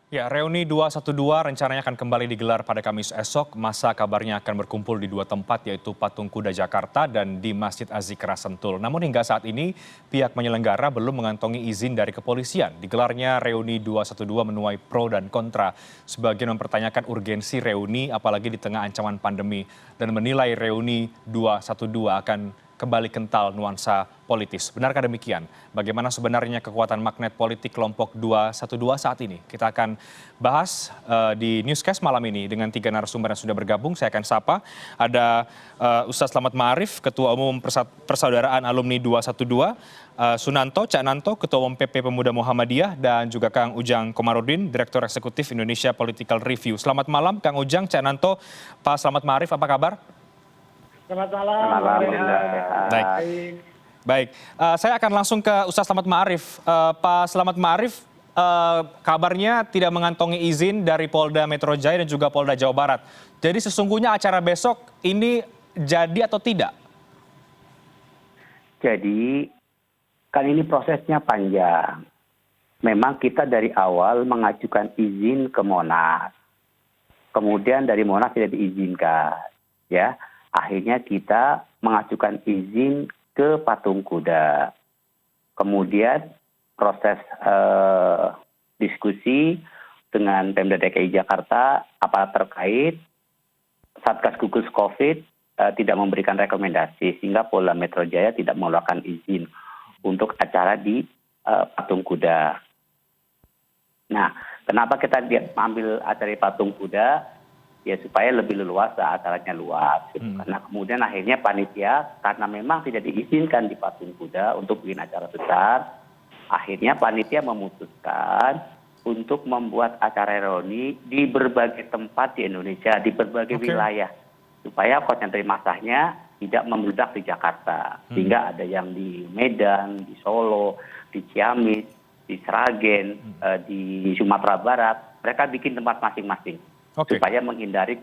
Ya, reuni 212 rencananya akan kembali digelar pada Kamis esok. Masa kabarnya akan berkumpul di dua tempat, yaitu Patung Kuda Jakarta dan di Masjid Az-Zikra Sentul. Namun hingga saat ini, pihak penyelenggara belum mengantongi izin dari kepolisian. Digelarnya reuni 212 menuai pro dan kontra. Sebagian mempertanyakan urgensi reuni, apalagi di tengah ancaman pandemi, dan menilai reuni 212 akan kembali kental nuansa politis. Benarkah demikian? Bagaimana sebenarnya kekuatan magnet politik kelompok 212 saat ini? Kita akan bahas di Newscast malam ini dengan tiga narasumber yang sudah bergabung. Saya akan sapa. Ada Ustaz Slamet Ma'arif, Ketua Umum Persaudaraan Alumni 212, Sunanto Caknanto, Ketua Umum PP Pemuda Muhammadiyah, dan juga Kang Ujang Komarudin, Direktur Eksekutif Indonesia Political Review. Selamat malam Kang Ujang, Caknanto, Pak Slamet Ma'arif, apa kabar? Selamat malam. Baik. Baik, saya akan langsung ke Ustaz Slamet Ma'arif. Pak Slamet Ma'arif, kabarnya tidak mengantongi izin dari Polda Metro Jaya dan juga Polda Jawa Barat. Jadi sesungguhnya acara besok ini jadi atau tidak? Jadi kan ini prosesnya panjang. Memang kita dari awal mengajukan izin ke Monas. Kemudian dari Monas tidak diizinkan. Ya, akhirnya kita mengajukan izin ke Patung Kuda. Kemudian proses diskusi dengan Pemda DKI Jakarta, aparat terkait, Satgas Gugus Covid tidak memberikan rekomendasi sehingga Polda Metro Jaya tidak mengeluarkan izin untuk acara di Patung Kuda. Nah, kenapa kita ambil acara di Patung Kuda? Ya supaya lebih leluasa, acaranya luas. Karena kemudian akhirnya panitia, karena memang tidak diizinkan di Patung Kuda untuk bikin acara besar, akhirnya panitia memutuskan untuk membuat acara reuni di berbagai tempat di Indonesia, di berbagai wilayah. Supaya konsentrasi masanya tidak membludak di Jakarta. Sehingga ada yang di Medan, di Solo, di Ciamis, di Sragen, di Sumatera Barat. Mereka bikin tempat masing-masing. Supaya menghindari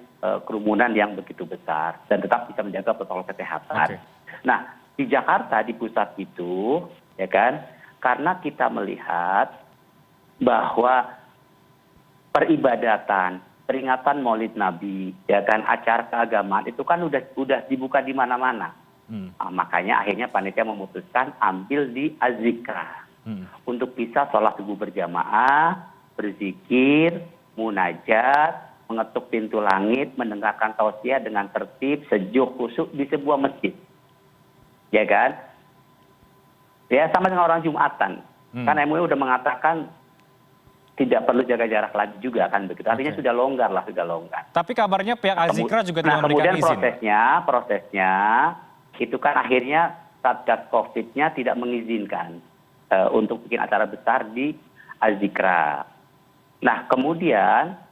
kerumunan yang begitu besar dan tetap bisa menjaga protokol kesehatan. Nah, di Jakarta, di pusat itu, ya kan, karena kita melihat bahwa peribadatan, peringatan Maulid Nabi, ya kan, acara keagamaan itu kan udah dibuka di mana-mana. Nah, makanya akhirnya panitia memutuskan ambil di Az-Zikra untuk bisa sholat subuh berjamaah, berzikir, munajat, mengetuk pintu langit, mendengarkan tausiah dengan tertib, sejuk, khusyuk di sebuah masjid. Ya kan? Ya sama dengan orang Jumatan. Kan MUI sudah mengatakan tidak perlu jaga jarak lagi juga kan begitu. Artinya sudah longgar lah, sudah longgar. Tapi kabarnya pihak Az-Zikra juga tidak memberikan izin. Kemudian prosesnya itu kan akhirnya Satgas Covid-nya tidak mengizinkan untuk bikin acara besar di Az-Zikra. Nah, kemudian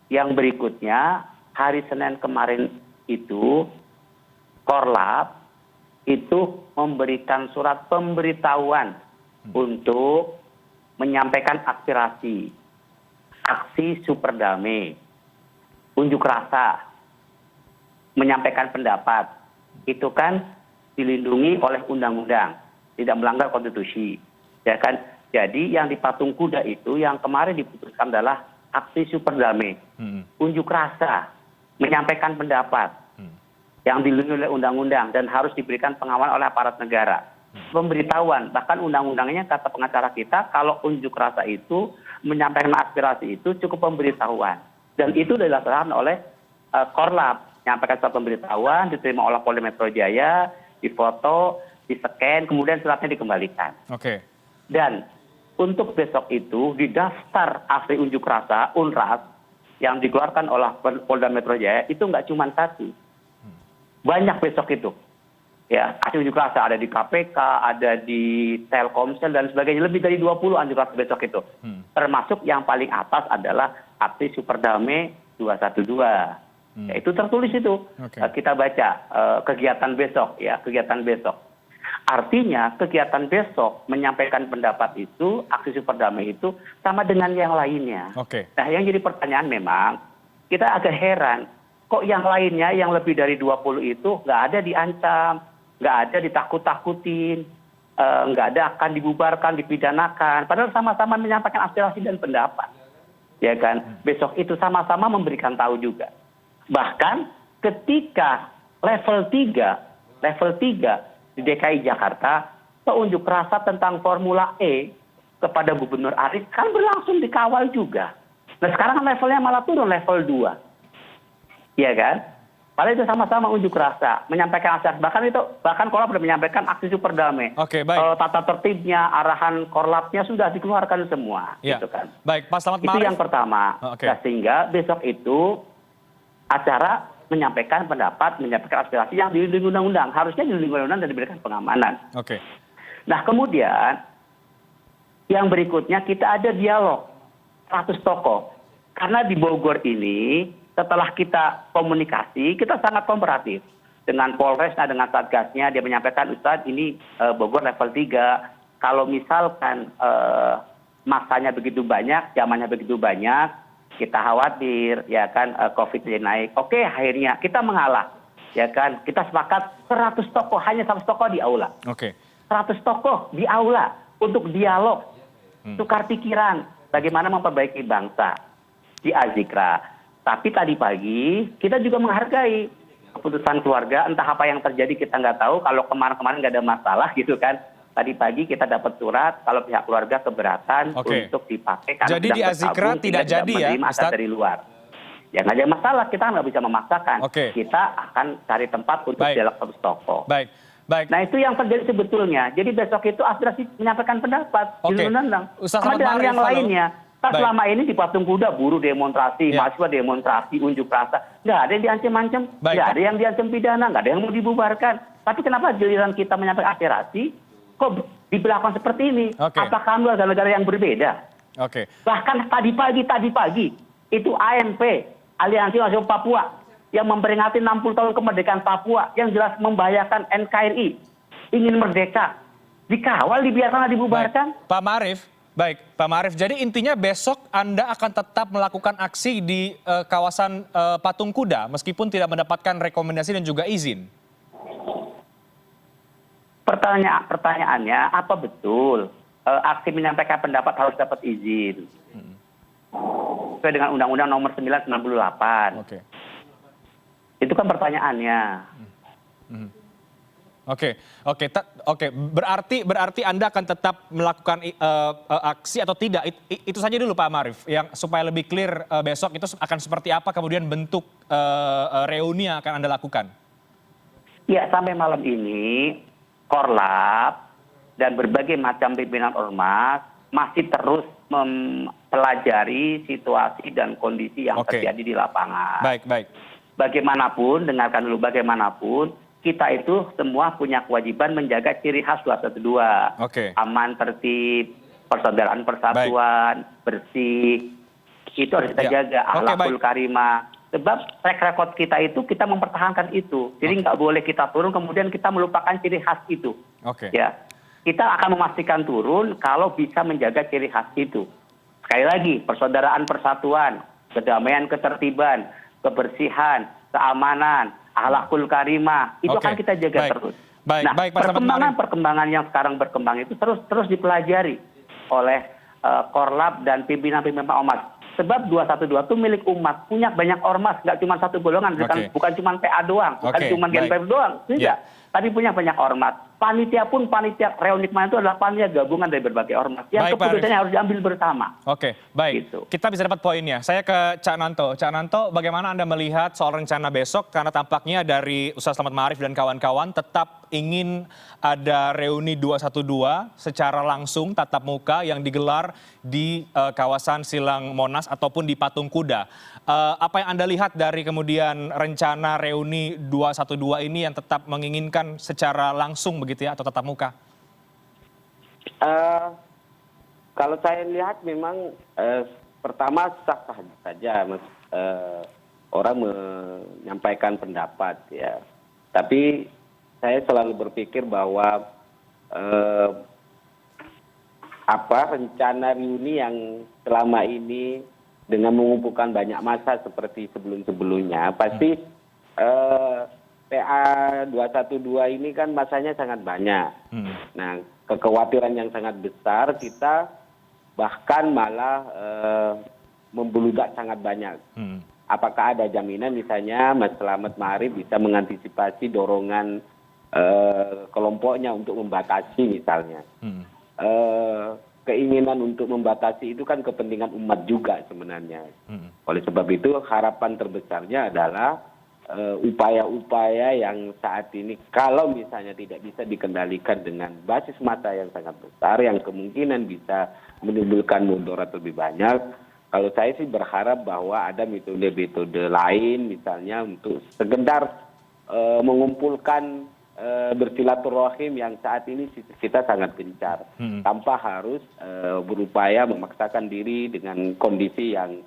yang berikutnya, hari Senin kemarin itu, Korlap itu memberikan surat pemberitahuan untuk menyampaikan aspirasi, aksi super damai, unjuk rasa, menyampaikan pendapat. Itu kan dilindungi oleh undang-undang, tidak melanggar konstitusi. Ya kan? Jadi yang di Patung Kuda itu, yang kemarin diputuskan adalah aksi super damai, unjuk rasa, menyampaikan pendapat yang dilindungi oleh undang-undang dan harus diberikan pengawalan oleh aparat negara. Pemberitahuan, bahkan undang-undangnya kata pengacara kita, kalau unjuk rasa itu, menyampaikan aspirasi itu cukup pemberitahuan. Dan itu dilaksanakan oleh Korlap, menyampaikan surat pemberitahuan, diterima oleh Polda Metro Jaya, difoto, di-scan, kemudian suratnya dikembalikan. Dan untuk besok itu di daftar aksi unjuk rasa UNRAS yang dikeluarkan oleh Polda Metro Jaya itu nggak cuma satu, banyak besok itu. Ya, aksi unjuk rasa ada di KPK, ada di Telkomsel dan sebagainya, lebih dari 20 unjuk rasa besok itu. Termasuk yang paling atas adalah aksi super damai 212. Ya, itu tertulis itu. Kita baca kegiatan besok, ya kegiatan besok. Artinya kegiatan besok menyampaikan pendapat itu, aksi super damai itu sama dengan yang lainnya. Nah, yang jadi pertanyaan memang, kita agak heran, kok yang lainnya yang lebih dari 20 itu nggak ada diancam, nggak ada ditakut-takutin, nggak ada akan dibubarkan, dipidanakan, padahal sama-sama menyampaikan aspirasi dan pendapat. ya kan? Besok itu sama-sama memberikan tahu juga. Bahkan ketika level 3 di DKI Jakarta, unjuk rasa tentang Formula E kepada Gubernur Arief kan berlangsung dikawal juga. Nah sekarang levelnya malah turun level 2. Iya kan? Padahal itu sama-sama unjuk rasa, menyampaikan aspirasi. Bahkan Korlap sudah menyampaikan aksi super damai. Oke, baik. Tata tertibnya, arahan Korlapnya sudah dikeluarkan semua. Ya. Gitu kan. Baik, Pak Slamet Itu Ma'arif. yang pertama. Oke. Nah, sehingga besok itu acara menyampaikan pendapat, menyampaikan aspirasi yang dilindungi undang-undang. Harusnya dilindungi undang-undang dan diberikan pengamanan. Oke. Nah kemudian yang berikutnya kita ada dialog 100 tokoh. Karena di Bogor ini setelah kita komunikasi, kita sangat kooperatif dengan Polres, dengan Satgasnya. Dia menyampaikan, Ustadz ini Bogor level 3. Kalau misalkan masanya begitu banyak, zamannya begitu banyak, kita khawatir ya kan COVID jadi naik. Oke, akhirnya kita mengalah. Ya kan, kita sepakat 100 tokoh, hanya 100 tokoh di aula. Oke. 100 tokoh di aula untuk dialog, tukar pikiran, bagaimana memperbaiki bangsa di Azikra. Tapi tadi pagi kita juga menghargai keputusan keluarga, entah apa yang terjadi kita nggak tahu. Kalau kemarin-kemarin nggak ada masalah gitu kan. Tadi pagi kita dapat surat kalau pihak keluarga keberatan untuk dipakai karena jadi di Azikra tidak jadi ya, Ustaz? Dari luar. Ya nggak ada masalah, kita nggak bisa memaksakan. Kita akan cari tempat untuk dialog 100 tokoh. Baik. Nah itu yang terjadi sebetulnya. Jadi besok itu aspirasi menyampaikan pendapat di undang-undang. Sama dengan yang lainnya. Selama ini di Patung Kuda buruh demonstrasi, mahasiswa demonstrasi, unjuk rasa. Nggak ada yang diancam-ancam, nggak ada yang diancam pidana, nggak ada yang mau dibubarkan. Tapi kenapa giliran kita menyampaikan aspirasi, kok diberlakukan seperti ini? Apakah kami adalah negara yang berbeda? Bahkan tadi pagi, itu ANP, Aliansi Nasional Papua, yang memperingati 60 tahun kemerdekaan Papua, yang jelas membahayakan NKRI, ingin merdeka, dikawal, dibiarkan, dibubarkan. Baik, Pak Ma'arif. Jadi intinya besok Anda akan tetap melakukan aksi di kawasan Patung Kuda, meskipun tidak mendapatkan rekomendasi dan juga izin. Pertanyaannya, apa betul aksi menyampaikan pendapat harus dapat izin? Sesuai dengan Undang-Undang Nomor 9 98. Itu kan pertanyaannya. Oke. Berarti Anda akan tetap melakukan aksi atau tidak? Itu saja dulu Pak Ma'arif, yang supaya lebih clear besok itu akan seperti apa kemudian bentuk reuni yang akan Anda lakukan? Ya, sampai malam ini Korlap dan berbagai macam pimpinan ormas masih terus mempelajari situasi dan kondisi yang terjadi di lapangan. Baik. Bagaimanapun, dengarkan dulu, bagaimanapun kita itu semua punya kewajiban menjaga ciri khas 212. Aman, tertib, persaudaraan, persatuan, bersih. Itu harus kita jaga. Akhlakul karimah. Sebab track record kita itu, kita mempertahankan itu. Jadi nggak boleh kita turun, kemudian kita melupakan ciri khas itu. Ya, kita akan memastikan turun kalau bisa menjaga ciri khas itu. Sekali lagi, persaudaraan, persatuan, kedamaian, ketertiban, kebersihan, keamanan, akhlakul karimah, itu akan kita jaga terus. Nah, perkembangan yang sekarang berkembang itu terus dipelajari oleh Korlap dan pimpinan-pimpinan ormas. Sebab 212 itu milik umat, punya banyak ormas, nggak cuma satu golongan, bukan cuma PA doang, bukan cuma GNPF doang, tidak. Tapi punya banyak ormas. Panitia pun, panitia reuni kemarin itu adalah panitia gabungan dari berbagai ormas. Yang keputusannya harus diambil bersama. Baik. Gitu. Kita bisa dapat poinnya. Saya ke Cak Nanto. Cak Nanto, bagaimana Anda melihat soal rencana besok? Karena tampaknya dari Ustaz Slamet Ma'arif dan kawan-kawan tetap ingin ada reuni 212 secara langsung tatap muka yang digelar di kawasan Silang Monas ataupun di Patung Kuda. Apa yang Anda lihat dari kemudian rencana reuni 212 ini yang tetap menginginkan secara langsung begitu ya, atau tatap muka? Kalau saya lihat memang pertama sah-sah saja orang menyampaikan pendapat ya. Tapi saya selalu berpikir bahwa rencana reuni yang selama ini dengan mengumpulkan banyak massa seperti sebelum-sebelumnya pasti PA 212 ini kan masanya sangat banyak. Nah, kekhawatiran yang sangat besar kita bahkan malah membeludak sangat banyak. Hmm. Apakah ada jaminan misalnya Mas Slamet Ma'arif bisa mengantisipasi dorongan kelompoknya untuk membatasi misalnya. Hmm. Keinginan untuk membatasi itu kan kepentingan umat juga sebenarnya. Oleh sebab itu harapan terbesarnya adalah upaya-upaya yang saat ini kalau misalnya tidak bisa dikendalikan dengan basis massa yang sangat besar yang kemungkinan bisa menimbulkan mudarat lebih banyak. Kalau saya sih berharap bahwa ada metode-metode lain misalnya untuk sekedar mengumpulkan bersilaturahim yang saat ini kita sangat gencar tanpa harus berupaya memaksakan diri dengan kondisi yang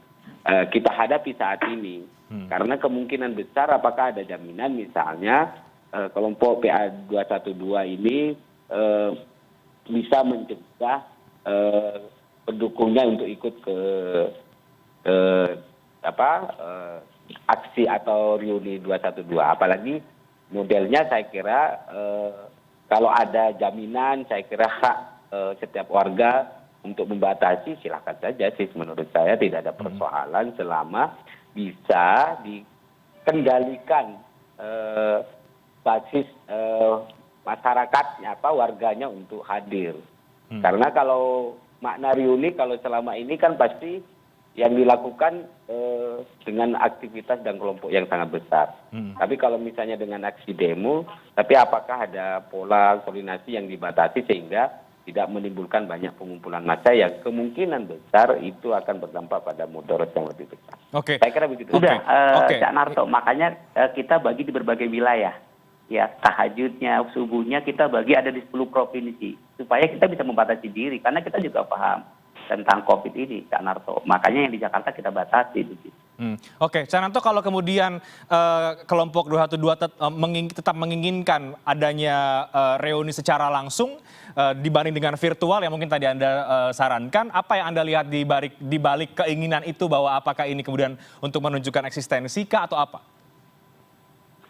kita hadapi saat ini. Karena kemungkinan besar apakah ada jaminan misalnya kelompok PA212 ini bisa mencegah pendukungnya untuk ikut ke aksi atau reuni 212. Apalagi modelnya saya kira kalau ada jaminan saya kira hak setiap warga untuk membatasi silakan saja sih menurut saya tidak ada persoalan selama bisa dikendalikan basis masyarakatnya warganya untuk hadir. Karena kalau makna reuni kalau selama ini kan pasti yang dilakukan dengan aktivitas dan kelompok yang sangat besar. Tapi kalau misalnya dengan aksi demo, tapi apakah ada pola koordinasi yang dibatasi sehingga tidak menimbulkan banyak pengumpulan massa yang kemungkinan besar itu akan berdampak pada mudarat yang lebih besar. Oke. Saya kira begitu. Udah, Cak Narto, makanya kita bagi di berbagai wilayah. Ya, tahajudnya, subuhnya kita bagi ada di 10 provinsi. Supaya kita bisa membatasi diri, karena kita juga paham tentang COVID ini, Cak Narto. Makanya yang di Jakarta kita batasi. Oke, Cak Narto, kalau kemudian kelompok 212 tetap menginginkan adanya reuni secara langsung dibanding dengan virtual yang mungkin tadi Anda sarankan, apa yang Anda lihat di balik keinginan itu bahwa apakah ini kemudian untuk menunjukkan eksistensi kah atau apa?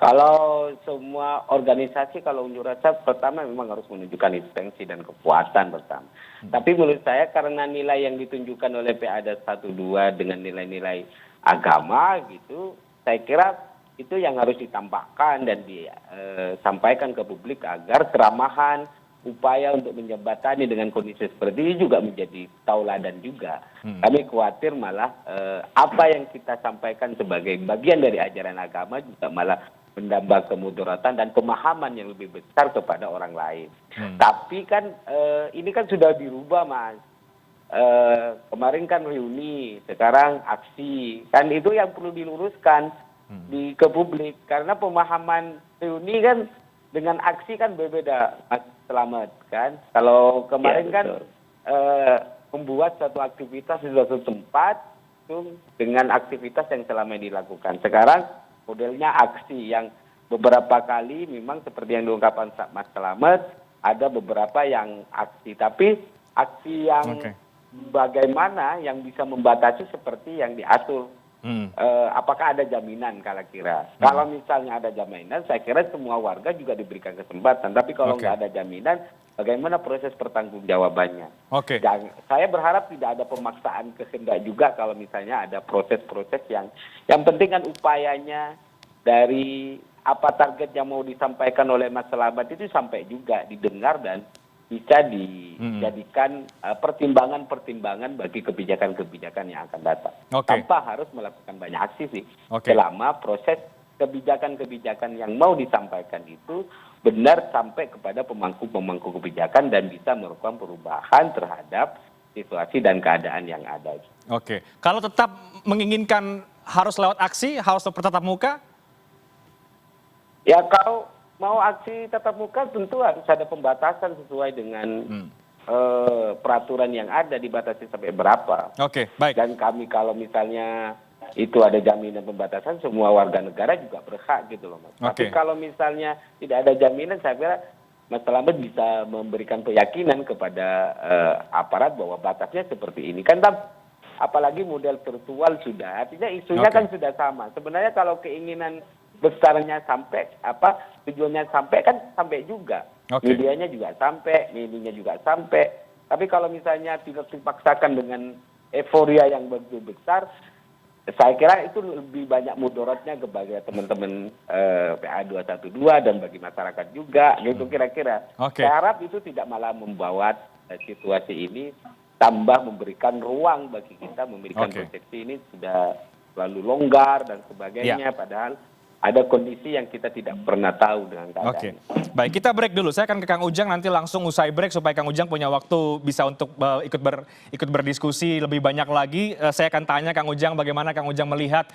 Kalau semua organisasi kalau unjuk rasa pertama memang harus menunjukkan eksistensi dan kekuatan pertama. Tapi menurut saya karena nilai yang ditunjukkan oleh PA212 dengan nilai-nilai agama gitu, saya kira itu yang harus ditampakkan dan disampaikan ke publik agar keramahan, upaya untuk menjembatani dengan kondisi seperti ini juga menjadi tauladan juga. Kami khawatir malah apa yang kita sampaikan sebagai bagian dari ajaran agama juga malah menambah kemudaratan dan pemahaman yang lebih besar kepada orang lain. Tapi kan ini kan sudah dirubah, Mas. Kemarin kan reuni, sekarang aksi. Kan itu yang perlu diluruskan ke publik. Karena pemahaman reuni kan dengan aksi kan berbeda, Mas Slamet. Kan? Kalau kemarin kan membuat suatu aktivitas di suatu tempat itu dengan aktivitas yang selama ini dilakukan. Sekarang modelnya aksi yang beberapa kali memang seperti yang diungkapkan Mas Slamet, ada beberapa yang aksi. Tapi aksi yang bagaimana yang bisa membatasi seperti yang diatur. Apakah ada jaminan kira-kira? Kalau misalnya ada jaminan, saya kira semua warga juga diberikan kesempatan. Tapi kalau nggak ada jaminan, bagaimana proses pertanggungjawabannya? Dan saya berharap tidak ada pemaksaan kehendak juga kalau misalnya ada proses-proses yang penting kan upayanya dari apa target yang mau disampaikan oleh Mas Slamet itu sampai juga didengar dan bisa dijadikan pertimbangan-pertimbangan bagi kebijakan-kebijakan yang akan datang. Tanpa harus melakukan banyak aksi sih. Selama proses kebijakan-kebijakan yang mau disampaikan itu benar sampai kepada pemangku-pemangku kebijakan dan bisa melakukan perubahan terhadap situasi dan keadaan yang ada. Oke, kalau tetap menginginkan harus lewat aksi, harus bertatap muka? Ya kalau mau aksi tatap muka tentu harus ada pembatasan sesuai dengan peraturan yang ada, dibatasi sampai berapa. Oke, baik. Dan kami kalau misalnya itu ada jaminan pembatasan, semua warga negara juga berhak gitu loh, Mas. Tapi kalau misalnya tidak ada jaminan, saya kira Mas Slamet bisa memberikan keyakinan kepada aparat bahwa batasnya seperti ini. Kan apalagi model virtual sudah, artinya isunya kan sudah sama. Sebenarnya kalau keinginan besarnya sampai, tujuannya sampai kan sampai juga. Medianya juga sampai, medianya juga sampai. Tapi kalau misalnya tidak dipaksakan dengan euforia yang begitu besar, saya kira itu lebih banyak mudaratnya kepada teman-teman PA 212 dan bagi masyarakat juga gitu kira-kira. Oke. Saya harap itu tidak malah membawa situasi ini tambah memberikan ruang bagi kita memberikan Oke. persepsi ini sudah selalu longgar dan sebagainya, padahal ada kondisi yang kita tidak pernah tahu dengan Oke, keadaan. baik, kita break dulu. Saya akan ke Kang Ujang nanti langsung usai break supaya Kang Ujang punya waktu bisa untuk ikut berdiskusi lebih banyak lagi. Saya akan tanya Kang Ujang bagaimana Kang Ujang melihat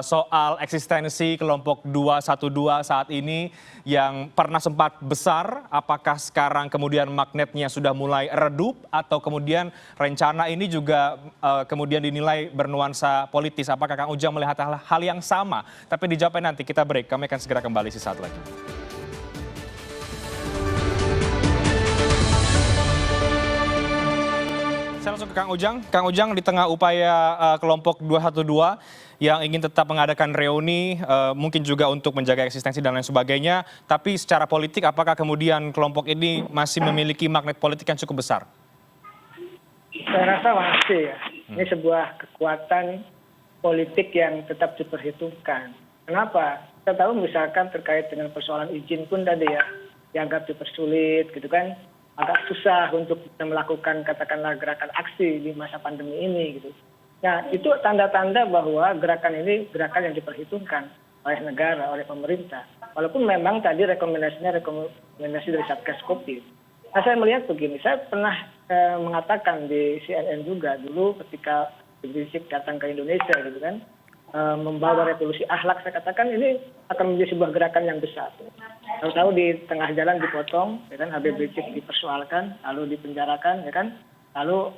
soal eksistensi kelompok 212 saat ini yang pernah sempat besar. Apakah sekarang kemudian magnetnya sudah mulai redup atau kemudian rencana ini juga kemudian dinilai bernuansa politis? Apakah Kang Ujang melihat hal yang sama? Tapi dijawabnya nanti, kita break. Kami akan segera kembali sesaat lagi. Saya langsung ke Kang Ujang. Kang Ujang, di tengah upaya kelompok 212 yang ingin tetap mengadakan reuni, mungkin juga untuk menjaga eksistensi dan lain sebagainya, tapi secara politik apakah kemudian kelompok ini masih memiliki magnet politik yang cukup besar? Saya rasa masih ya. Ini sebuah kekuatan politik yang tetap diperhitungkan. Kenapa? Kita tahu misalkan terkait dengan persoalan izin pun tadi ya, dianggap dipersulit gitu kan, agak susah untuk melakukan katakanlah gerakan aksi di masa pandemi ini gitu. Nah itu tanda-tanda bahwa gerakan ini gerakan yang diperhitungkan oleh negara, oleh pemerintah. Walaupun memang tadi rekomendasinya rekomendasi dari Satgas Covid. Nah saya melihat begini, saya pernah mengatakan di CNN juga dulu ketika Rizik datang ke Indonesia gitu kan, membawa revolusi akhlak, saya katakan ini akan menjadi sebuah gerakan yang besar. Tahu-tahu di tengah jalan dipotong, ya kan, Habib Rizik dipersoalkan, lalu dipenjarakan, ya kan, lalu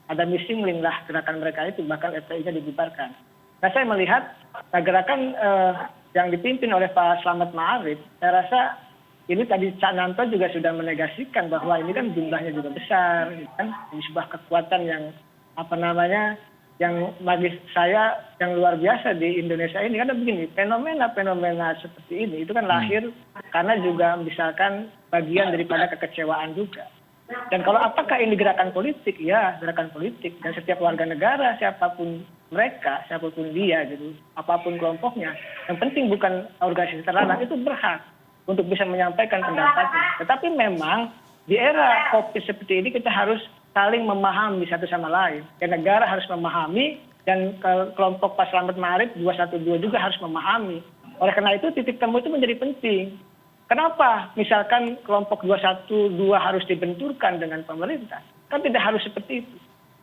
ada missing link lah gerakan mereka itu, bahkan FPI-nya dibubarkan. Nah saya melihat gerakan yang dipimpin oleh Pak Slamet Ma'arif, saya rasa ini tadi Cak Nanto juga sudah menegasikan bahwa ini kan jumlahnya juga besar, gitu kan, ini sebuah kekuatan yang yang bagi saya yang luar biasa di Indonesia ini. Karena begini, fenomena seperti ini itu kan lahir karena juga misalkan bagian daripada kekecewaan juga. Dan kalau apakah ini gerakan politik? Ya, gerakan politik. Dan setiap warga negara, siapapun mereka, siapapun dia, gitu, apapun kelompoknya, yang penting bukan organisasi terlarang, itu berhak untuk bisa menyampaikan pendapatnya. Tetapi memang di era COVID seperti ini kita harus saling memahami satu sama lain. Ya, negara harus memahami dan kelompok Pak Slamet Ma'arif 212 juga harus memahami. Oleh karena itu titik temu itu menjadi penting. Kenapa misalkan kelompok 212 harus dibenturkan dengan pemerintah? Kan tidak harus seperti itu.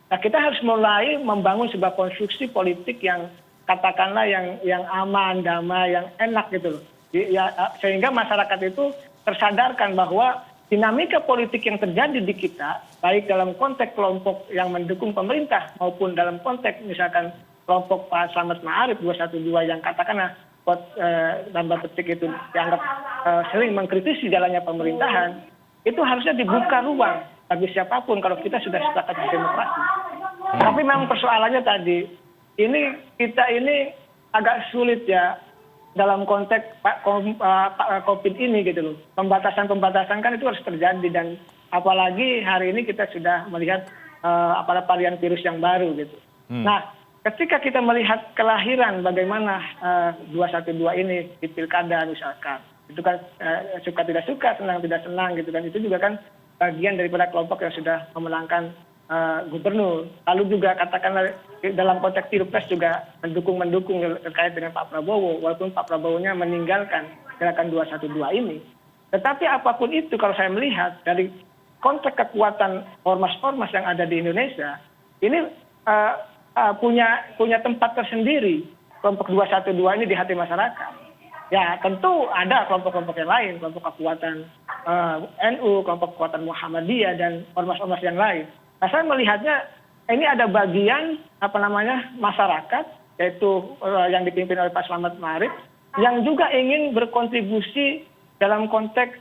Nah kita harus mulai membangun sebuah konstruksi politik yang katakanlah yang aman, damai, yang enak gitu loh. Ya, sehingga masyarakat itu tersadarkan bahwa dinamika politik yang terjadi di kita, baik dalam konteks kelompok yang mendukung pemerintah maupun dalam konteks misalkan kelompok Pak Slamet Ma'arif 212 yang katakanlah tambah petik itu dianggap sering mengkritisi jalannya pemerintahan, itu harusnya dibuka ruang bagi siapapun kalau kita sudah sepakat di demokrasi. Tapi memang persoalannya tadi, kita ini agak sulit ya dalam konteks COVID ini gitu loh. Pembatasan kan itu harus terjadi, dan apalagi hari ini kita sudah melihat varian virus yang baru gitu. Nah, ketika kita melihat kelahiran bagaimana 212 ini di pilkada misalkan, itu kan suka tidak suka, senang tidak senang gitu kan, itu juga kan bagian daripada kelompok yang sudah memenangkan gubernur. Lalu juga katakanlah dalam konteks pilpres juga mendukung terkait dengan Pak Prabowo, walaupun Pak Prabowo-nya meninggalkan gerakan 212 ini. Tetapi apapun itu kalau saya melihat dari konteks kekuatan ormas-ormas yang ada di Indonesia, ini punya tempat tersendiri kelompok 212 ini di hati masyarakat. Ya tentu ada kelompok-kelompok yang lain, kelompok kekuatan NU, kelompok kekuatan Muhammadiyah dan ormas-ormas yang lain. Nah saya melihatnya ini ada bagian masyarakat, yaitu yang dipimpin oleh Pak Slamet Ma'arif, yang juga ingin berkontribusi dalam konteks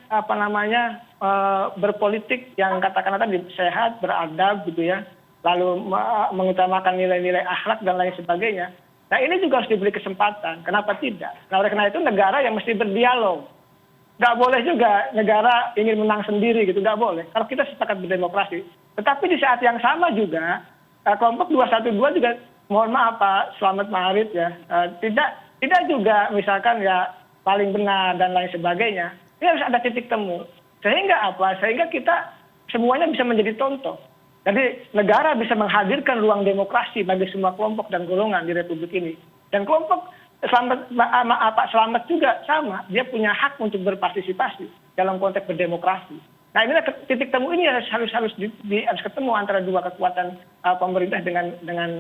berpolitik yang katakanlah tadi sehat, beradab gitu ya, lalu mengutamakan nilai-nilai akhlak dan lain sebagainya. Nah ini juga harus diberi kesempatan, kenapa tidak? Nah oleh karena itu negara yang mesti berdialog. Nggak boleh juga negara ingin menang sendiri gitu, nggak boleh. Kalau kita sepakat berdemokrasi. Tetapi di saat yang sama juga kelompok 212 juga mohon maaf Pak Slamet Ma'arif ya, tidak juga misalkan ya paling benar dan lain sebagainya. Ini harus ada titik temu. Sehingga apa? Sehingga kita semuanya bisa menjadi contoh. Jadi negara bisa menghadirkan ruang demokrasi bagi semua kelompok dan golongan di Republik ini. Dan kelompok Pak Slamet juga sama, dia punya hak untuk berpartisipasi dalam konteks berdemokrasi. Nah inilah titik temu ini harus ketemu antara dua kekuatan pemerintah dengan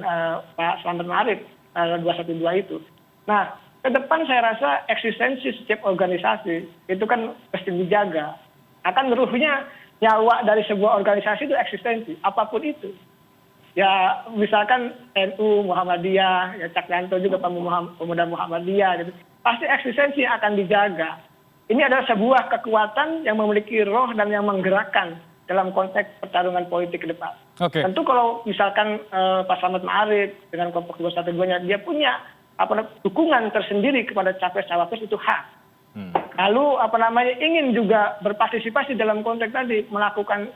Pak Slamet Ma'arif 212 itu. Nah ke depan saya rasa eksistensi setiap organisasi itu kan mesti dijaga. Akan ruhnya nyawa dari sebuah organisasi itu eksistensi, apapun itu. Ya misalkan NU, Muhammadiyah, ya Cakyanto juga pemuda Muhammadiyah gitu. Pasti eksistensi akan dijaga. Ini adalah sebuah kekuatan yang memiliki roh dan yang menggerakkan dalam konteks pertarungan politik ke depan. Okay. Tentu kalau misalkan Pak Slamet Ma'arif dengan kelompok 212-nya dia punya dukungan tersendiri kepada capres-cawapres itu hak. Lalu ingin juga berpartisipasi dalam konteks tadi melakukan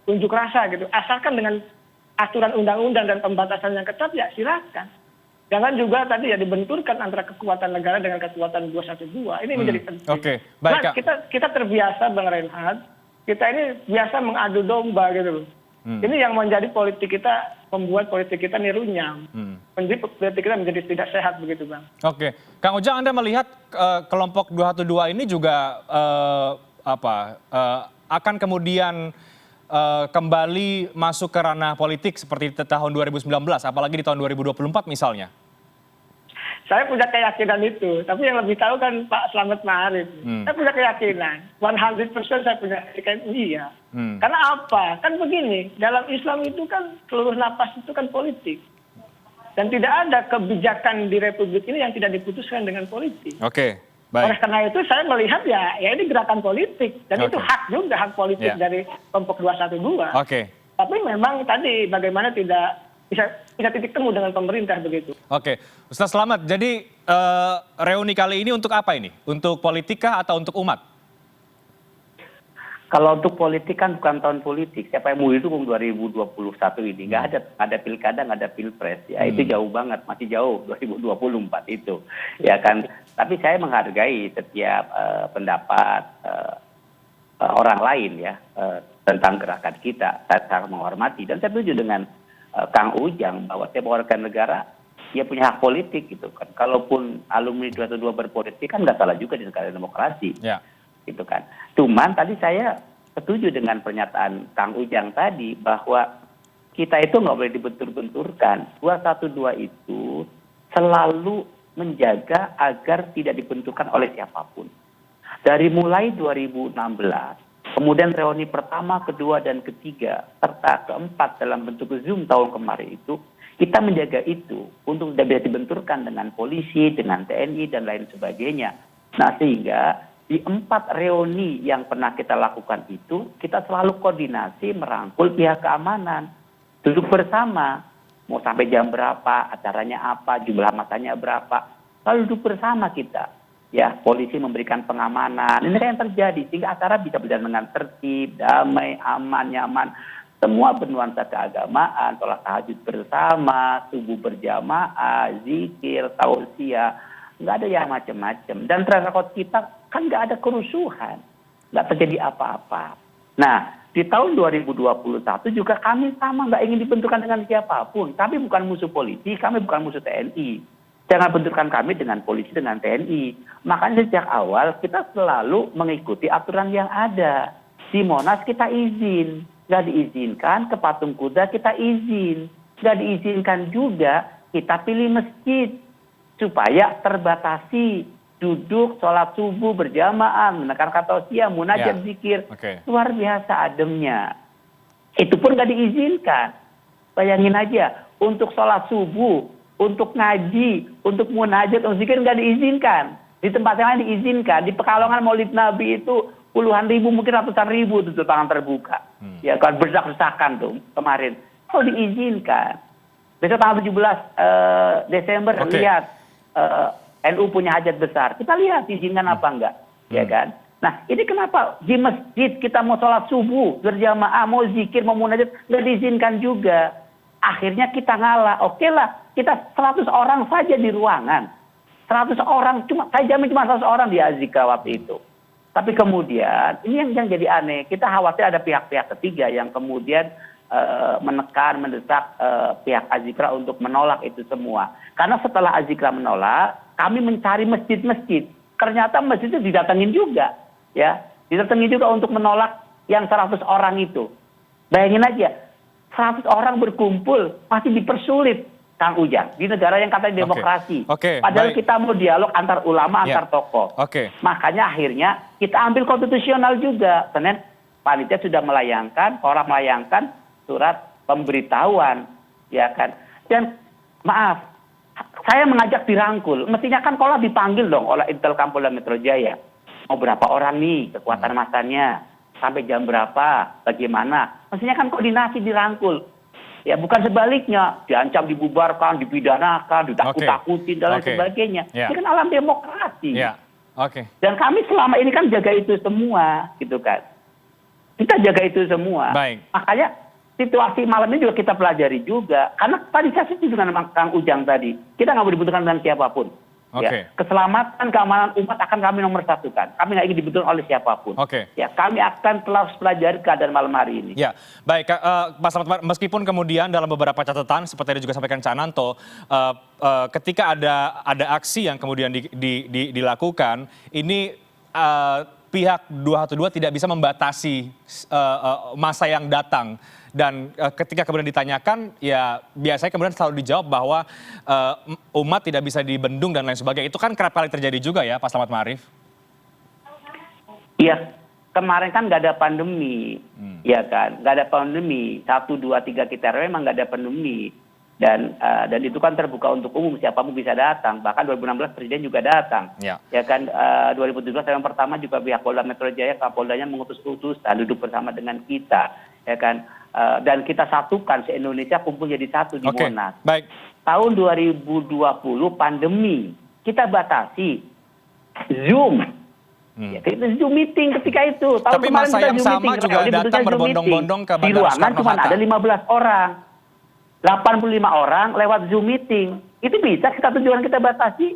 unjuk rasa gitu. Asalkan dengan aturan undang-undang dan pembatasan yang ketat ya silakan. Jangan juga tadi ya dibenturkan antara kekuatan negara dengan kekuatan 212. Ini menjadi penting. Oke, baik, nah, kita terbiasa Bang Reinhardt, kita ini biasa mengadu domba gitu loh. Ini yang menjadi politik kita, membuat politik kita ini runyam. Menjadi politik kita menjadi tidak sehat begitu Bang. Oke, Kang Ujang Anda melihat kelompok 212 ini juga akan kemudian kembali masuk ke ranah politik seperti tahun 2019, apalagi di tahun 2024 misalnya? Saya punya keyakinan itu, tapi yang lebih tahu kan Pak Slamet Ma'arif. Saya punya keyakinan, 100% saya punya keyakinan iya. Karena apa? Kan begini, dalam Islam itu kan seluruh napas itu kan politik. Dan tidak ada kebijakan di Republik ini yang tidak diputuskan dengan politik. Oke, baik. Oleh karena itu saya melihat ya ini gerakan politik. Dan itu hak juga, hak politik dari kelompok 212. Oke. Tapi memang tadi bagaimana tidak bisa titik temu dengan pemerintah begitu. Oke, Ustaz Slamet, jadi reuni kali ini untuk apa ini? Untuk politika atau untuk umat? Kalau untuk politik kan bukan tahun politik. Siapa yang mau didukung 2021 ini? Nggak ada pilkada, nggak ada pilpres. Ya itu jauh banget, masih jauh 2024 itu. Ya kan. Tapi saya menghargai setiap pendapat orang lain ya tentang gerakan kita. Saya sangat menghormati dan saya setuju dengan Kang Ujang bahwa setiap warga negara dia punya hak politik gitu kan. Kalaupun alumni 212 berpolitik kan nggak salah juga di negara demokrasi. Ya. Gitu kan. Cuman tadi saya setuju dengan pernyataan Kang Ujang tadi bahwa kita itu nggak boleh dibentur-benturkan. 212 itu selalu menjaga agar tidak dibenturkan oleh siapapun. Dari mulai 2016, kemudian reuni pertama, kedua, dan ketiga, serta keempat dalam bentuk Zoom tahun kemarin itu, kita menjaga itu untuk tidak bisa dibenturkan dengan polisi, dengan TNI, dan lain sebagainya. Nah, sehingga di 4 reuni yang pernah kita lakukan itu, kita selalu koordinasi merangkul pihak keamanan. Duduk bersama, mau sampai jam berapa, acaranya apa, jumlah masanya berapa, lalu duduk bersama kita. Ya, polisi memberikan pengamanan. Ini kan yang terjadi sehingga acara bisa berjalan dengan tertib, damai, aman, nyaman. Semua bernuansa keagamaan, sholat tahajud bersama, subuh berjamaah, zikir, tausiah, nggak ada yang macam-macam. Dan track record kita kan nggak ada kerusuhan, nggak terjadi apa-apa. Nah, di tahun 2021 juga kami sama nggak ingin dibenturkan dengan siapapun. Kami bukan musuh polisi, kami bukan musuh TNI. Jangan benturkan kami dengan polisi, dengan TNI. Makanya sejak awal kita selalu mengikuti aturan yang ada. Di Monas kita izin. Nggak diizinkan, ke Patung Kuda kita izin. Nggak diizinkan juga kita pilih masjid. Supaya terbatasi. Duduk, sholat subuh, berjamaah, menekan kata tausiah, munajat, zikir. Luar biasa ademnya. Itu pun nggak diizinkan. Bayangin aja, untuk sholat subuh, untuk ngaji, untuk munajat, untuk zikir nggak diizinkan. Di tempat yang lain diizinkan. Di Pekalongan Maulid Nabi itu puluhan ribu, mungkin ratusan ribu tuh tangan terbuka. Ya kan berdesak-desakan tuh kemarin. Kalau diizinkan. Besok tanggal 17 Desember lihat NU punya hajat besar. Kita lihat diizinkan apa enggak. Ya kan. Nah ini kenapa di masjid kita mau sholat subuh, berjamaah, mau zikir, mau munajat, nggak diizinkan juga. akhirnya kita ngalah. Oke lah, kita 100 orang saja di ruangan. 100 orang, saya jamin cuma 100 orang di Azikra waktu itu. Tapi kemudian, ini yang jadi aneh, kita khawatir ada pihak-pihak ketiga yang kemudian menekan, mendesak pihak Azikra untuk menolak itu semua. Karena setelah Azikra menolak, kami mencari masjid-masjid. Ternyata masjid itu didatengin juga. Ya, didatengin juga untuk menolak yang 100 orang itu. Bayangin aja, 100 orang berkumpul, masih dipersulit. Kang Ujang, di negara yang katanya demokrasi. Padahal kita mau dialog antar ulama, antar tokoh. Makanya akhirnya kita ambil konstitusional juga. Senin, panitia sudah melayangkan surat pemberitahuan. Ya kan. Dan maaf, saya mengajak dirangkul. Mestinya kan kalau dipanggil dong oleh Intel Polda Metro Jaya. Mau berapa orang nih kekuatan masanya? Sampai jam berapa? Bagaimana? Mestinya kan koordinasi dirangkul. Ya bukan sebaliknya, diancam dibubarkan, dipidanakan, ditakut-takutin dan lain sebagainya. Ini kan alam demokrasi. Dan kami selama ini kan jaga itu semua, gitu kan. Kita jaga itu semua. Makanya situasi malam ini juga kita pelajari juga. Karena tadi saya setuju dengan Kang Ujang tadi, kita nggak boleh dibutuhkan dengan siapapun. Ya, keselamatan, keamanan umat akan kami nomor satukan. Kami nggak ingin dibutuhkan oleh siapapun. Ya, kami akan pelajari keadaan malam hari ini. Ya, baik, Pak Slamet, meskipun kemudian dalam beberapa catatan seperti yang juga sampaikan Cak Nanto, ketika ada aksi yang kemudian dilakukan, ini pihak 212 tidak bisa membatasi massa yang datang. Dan ketika kemudian ditanyakan, ya biasanya kemudian selalu dijawab bahwa umat tidak bisa dibendung dan lain sebagainya. Itu kan kerap kali terjadi juga ya, Pak Slamet Ma'arif? Iya, kemarin kan nggak ada pandemi, ya kan? Nggak ada pandemi. 1, 2, 3 kita memang nggak ada pandemi. Dan itu kan terbuka untuk umum, siapapun bisa datang. Bahkan 2016 Presiden juga datang. Ya kan, 2017 yang pertama juga pihak Polda Metro Jaya, Kapoldanya mengutus utusan duduk bersama dengan kita. Ya kan, dan kita satukan se-Indonesia kumpul jadi satu di Monas. Tahun 2020 pandemi, kita batasi Zoom. Ya, kita Zoom meeting ketika itu. Tahun tapi masa yang sama juga datang berbondong-bondong ke Bandara Soekarno Hatta. Di ruangan cuma ada 15 orang. 85 orang lewat Zoom meeting. Itu bisa kita tujuan kita batasi.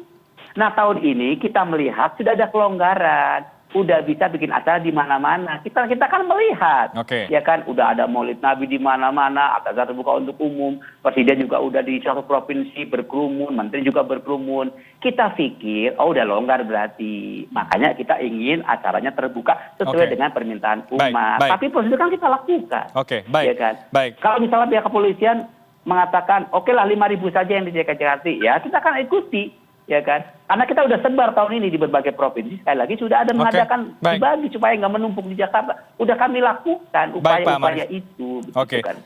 Nah, tahun ini kita melihat sudah ada kelonggaran. Udah bisa bikin acara di mana-mana. Kita kan melihat. Ya kan, udah ada Maulid Nabi di mana-mana, acara terbuka untuk umum. Presiden juga udah di suatu provinsi berkerumun, menteri juga berkerumun. Kita pikir, oh udah longgar berarti. Makanya kita ingin acaranya terbuka sesuai dengan permintaan umat. Tapi prosedur kan kita lakukan. Ya kan? Kalau misalnya pihak kepolisian mengatakan, oke lah 5.000 saja yang di Jakarta, ya kita akan ikuti. Ya kan? Karena kita sudah sebar tahun ini di berbagai provinsi. Sekali lagi sudah ada mengadakan dibagi supaya nggak menumpuk di Jakarta. Udah kami lakukan upaya-upaya itu. Gitu kan.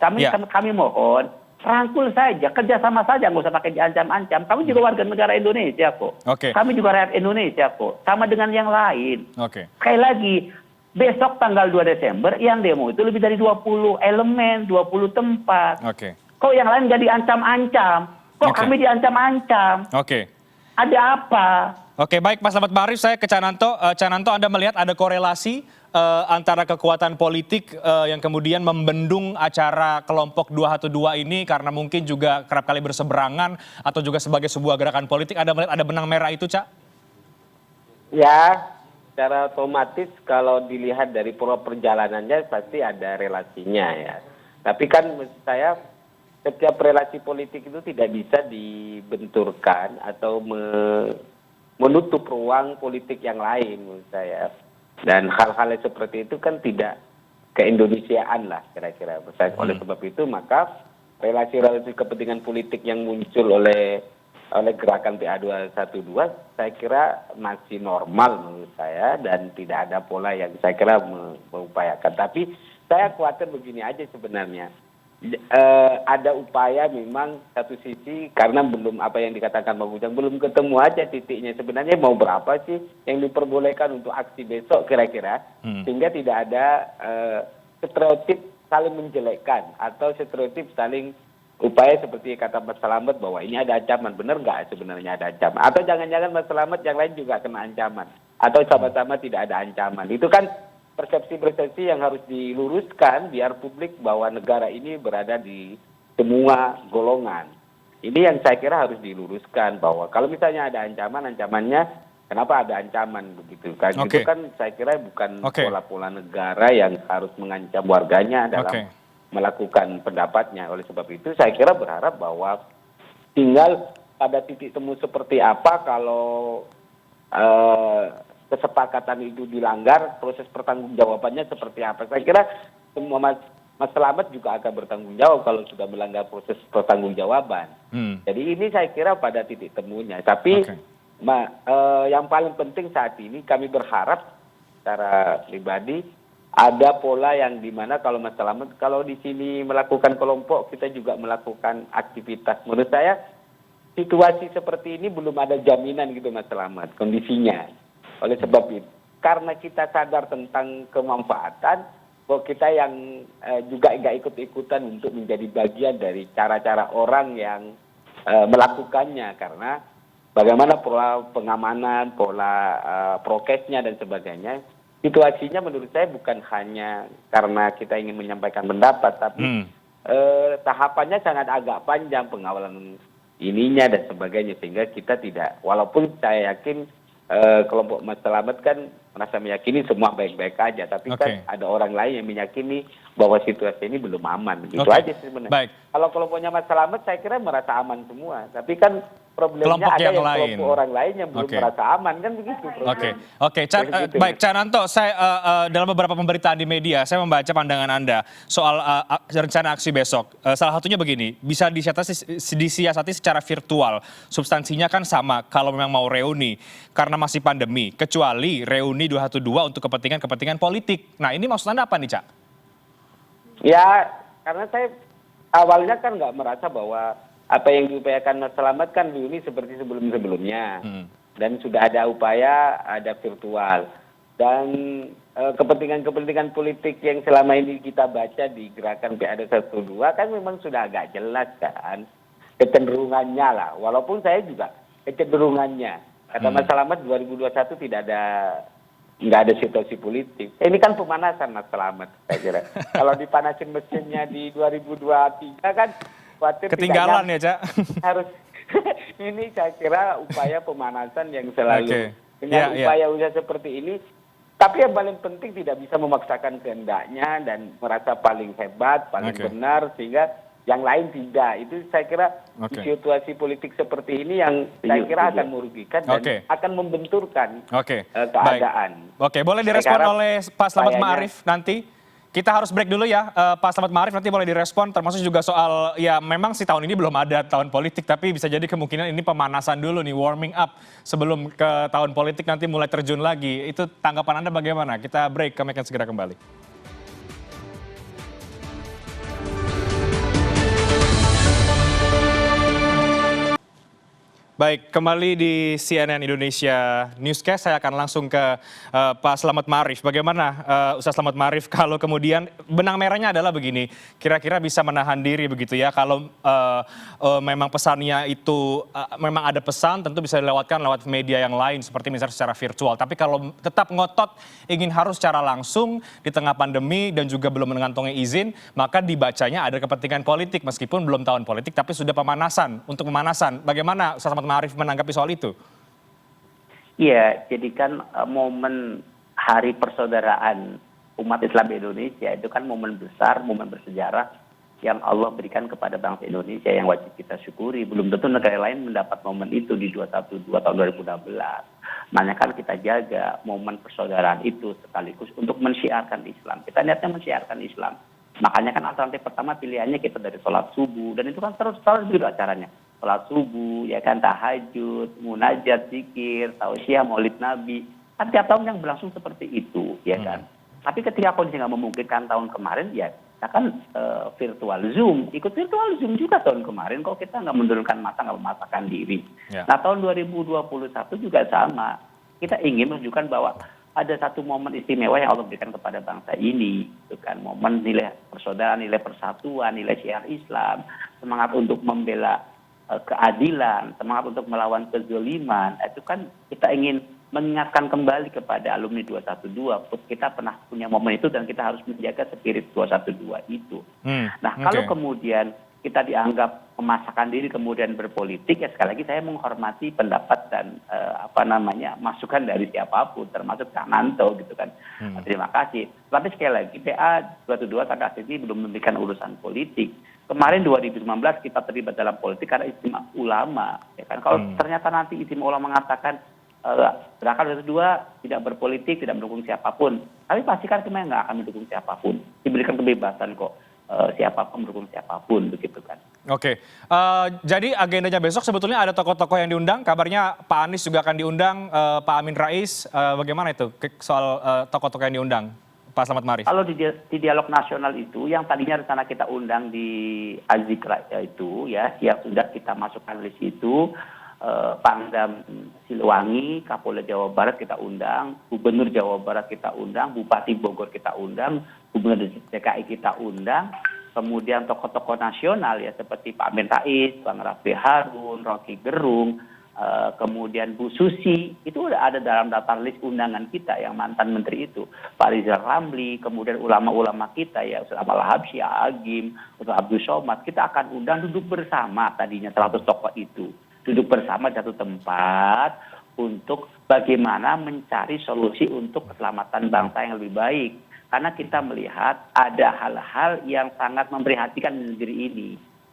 Kami mohon rangkul saja, kerjasama saja, nggak usah pakai diancam-ancam. Kami juga warga negara Indonesia kok. Kami juga rakyat Indonesia kok. Sama dengan yang lain. Sekali lagi, besok tanggal 2 Desember yang demo itu lebih dari 20 elemen, 20 tempat. Kok yang lain nggak diancam-ancam? Kok kami diancam-ancam? Ada apa? Baik, Pak Slamet Ma'arif, saya ke Cak Nanto. Cak Nanto, Anda melihat ada korelasi antara kekuatan politik yang kemudian membendung acara kelompok 212 ini karena mungkin juga kerap kali berseberangan atau juga sebagai sebuah gerakan politik. Anda melihat ada benang merah itu, Cak? Ya, secara otomatis kalau dilihat dari perjalanannya pasti ada relasinya ya. Tapi kan menurut saya setiap relasi politik itu tidak bisa dibenturkan atau menutup ruang politik yang lain menurut saya. Dan hal-hal seperti itu kan tidak keindonesiaan lah kira-kira. Oleh sebab itu maka relasi-relasi kepentingan politik yang muncul oleh gerakan PA212 saya kira masih normal menurut saya dan tidak ada pola yang saya kira mengupayakan. Tapi saya khawatir begini aja sebenarnya. Ada upaya memang satu sisi karena belum apa yang dikatakan Bang Ujang belum ketemu aja titiknya sebenarnya mau berapa sih yang diperbolehkan untuk aksi besok kira-kira sehingga tidak ada stereotip saling menjelekkan atau stereotip saling upaya seperti kata Mas Slamet bahwa ini ada ancaman, benar nggak sebenarnya ada ancaman atau jangan-jangan Mas Slamet yang lain juga kena ancaman atau sama-sama tidak ada ancaman. Itu kan persepsi-persepsi yang harus diluruskan biar publik bahwa negara ini berada di semua golongan. Ini yang saya kira harus diluruskan, bahwa kalau misalnya ada ancamannya kenapa ada ancaman begitu kan? Itu kan saya kira bukan pola-pola negara yang harus mengancam warganya dalam melakukan pendapatnya. Oleh sebab itu saya kira berharap bahwa tinggal pada titik temu seperti apa kalau kesepakatan itu dilanggar, proses pertanggungjawabannya seperti apa. Saya kira semua Mas Selamat juga akan bertanggung jawab kalau sudah melanggar proses pertanggungjawaban. Jadi ini saya kira pada titik temunya. Tapi yang paling penting saat ini kami berharap secara pribadi ada pola yang dimana kalau Mas Selamat, kalau di sini melakukan kelompok, kita juga melakukan aktivitas. Menurut saya situasi seperti ini belum ada jaminan gitu Mas Selamat kondisinya. Oleh sebab itu, karena kita sadar tentang kemanfaatan, bahwa kita yang juga nggak ikut-ikutan untuk menjadi bagian dari cara-cara orang yang melakukannya. Karena bagaimana pola pengamanan, pola prokesnya dan sebagainya, situasinya menurut saya bukan hanya karena kita ingin menyampaikan pendapat, tapi tahapannya sangat agak panjang, pengawalan ininya dan sebagainya, sehingga kita tidak, walaupun saya yakin kelompok Mas Selamat kan merasa meyakini semua baik-baik aja, tapi kan ada orang lain yang meyakini bahwa situasi ini belum aman. Gitu aja sebenarnya. Kalau kelompoknya Mas Selamat saya kira merasa aman semua, tapi kan problemnya ada yang kelompok orang lain yang belum merasa aman, kan begitu. Baik, Cananto, saya dalam beberapa pemberitaan di media saya membaca pandangan Anda soal rencana aksi besok. Salah satunya begini, bisa disiasati secara virtual. Substansinya kan sama kalau memang mau reuni karena masih pandemi, kecuali reuni 212 untuk kepentingan politik. Nah, ini maksud Anda apa nih, Cak? Ya, karena saya awalnya kan nggak merasa bahwa apa yang diupayakan Mas Selamat kan reuni seperti sebelum-sebelumnya. Dan sudah ada upaya, ada virtual. Dan kepentingan-kepentingan politik yang selama ini kita baca di gerakan PAD 12 kan memang sudah agak jelas kan. Kecenderungannya lah. Walaupun saya juga kecenderungannya. Kata Mas Selamat 2021 nggak ada situasi politik. Ini kan pemanasan Mas Selamat, saya kira. Kalau dipanasin mesinnya di 2023 kan ketinggalan ya, Cak. Harus ini saya kira upaya pemanasan yang selalu dengan upaya usaha seperti ini. Tapi yang paling penting tidak bisa memaksakan kehendaknya dan merasa paling hebat, paling benar, sehingga yang lain tidak. Itu saya kira di situasi politik seperti ini yang saya kira akan merugikan dan akan membenturkan keadaan. Boleh direspon oleh Pak Slamet Ma'arif nanti? Kita harus break dulu ya, Pak Slamet Ma'arif, nanti boleh direspon, termasuk juga soal, ya memang sih tahun ini belum ada tahun politik, tapi bisa jadi kemungkinan ini pemanasan dulu nih, warming up sebelum ke tahun politik nanti mulai terjun lagi. Itu tanggapan Anda bagaimana? Kita break, kami akan segera kembali. Baik, kembali di CNN Indonesia Newscast, saya akan langsung ke Pak Slamet Ma'arif. Bagaimana Ustaz Slamet Ma'arif kalau kemudian benang merahnya adalah begini, kira-kira bisa menahan diri begitu ya, kalau memang pesannya itu memang ada pesan, tentu bisa dilewatkan lewat media yang lain seperti misalnya secara virtual. Tapi kalau tetap ngotot ingin harus secara langsung di tengah pandemi dan juga belum mengantongi izin, maka dibacanya ada kepentingan politik meskipun belum tahun politik, tapi sudah pemanasan. Untuk pemanasan, bagaimana Ustaz Slamet Ma'arif menanggapi soal itu? Iya, jadi kan momen Hari Persaudaraan Umat Islam Indonesia itu kan momen besar, momen bersejarah yang Allah berikan kepada bangsa Indonesia yang wajib kita syukuri. Belum tentu negara lain mendapat momen itu di 212 tahun 2016. Makanya kan kita jaga momen persaudaraan itu sekaligus untuk mensyiarkan Islam. Kita niatnya mensyiarkan Islam. Makanya kan alternatif pertama pilihannya kita dari sholat subuh. Dan itu kan terus begitu acaranya. Sholat subuh, ya kan, tahajud, munajat, zikir, tausiah, maulid Nabi. Kan tiap tahun yang berlangsung seperti itu, ya kan. Tapi ketika kondisi nggak memungkinkan tahun kemarin, ya kita kan virtual Zoom. Ikut virtual Zoom juga tahun kemarin, kalau kita nggak menurunkan mata, nggak memaksakan diri. Nah tahun 2021 juga sama. Kita ingin menunjukkan bahwa ada satu momen istimewa yang Allah berikan kepada bangsa ini. Itu kan momen nilai persaudaraan, nilai persatuan, nilai syiar Islam, semangat untuk membela keadilan, semangat untuk melawan kezaliman. Itu kan kita ingin mengingatkan kembali kepada alumni 212. Kita pernah punya momen itu dan kita harus menjaga spirit 212 itu. Nah, kalau kemudian kita dianggap memasakkan diri kemudian berpolitik, ya sekali lagi saya menghormati pendapat dan masukan dari siapapun, termasuk Kang Nanto gitu kan. Terima kasih. Tapi sekali lagi PA 22 sampai saat ini belum memberikan urusan politik. Kemarin 2019 kita terlibat dalam politik karena istimewa ulama, ya kan. Kalau ternyata nanti istimewa ulama mengatakan Gerakan 22 tidak berpolitik, tidak mendukung siapapun, tapi pastikan kami nggak akan mendukung siapapun. Diberikan kebebasan kok. Siapapun mendukung siapapun begitu kan. Oke, jadi agendanya besok sebetulnya ada tokoh-tokoh yang diundang. Kabarnya Pak Anies juga akan diundang, Pak Amin Rais. Bagaimana itu soal tokoh-tokoh yang diundang, Pak Slamet Marif? Kalau di dialog nasional itu, yang tadinya rencana kita undang di Azikra itu, ya, yang sudah kita masukkan list itu, Pangdam Siliwangi, Kapolda Jawa Barat kita undang, Gubernur Jawa Barat kita undang, Bupati Bogor kita undang, Gubernur DKI kita undang, kemudian tokoh-tokoh nasional ya seperti Pak Amin Rais, Bang Raffi Harun, Rocky Gerung, kemudian Bu Susi, itu udah ada dalam daftar list undangan kita yang mantan menteri itu. Pak Rizal Ramli, kemudian ulama-ulama kita ya, Ustaz Amal Habsyi, Agim, Ustaz Abdul Somad, kita akan undang duduk bersama tadinya 100 tokoh itu. Duduk bersama di satu tempat untuk bagaimana mencari solusi untuk keselamatan bangsa yang lebih baik. Karena kita melihat ada hal-hal yang sangat memprihatinkan di negeri ini.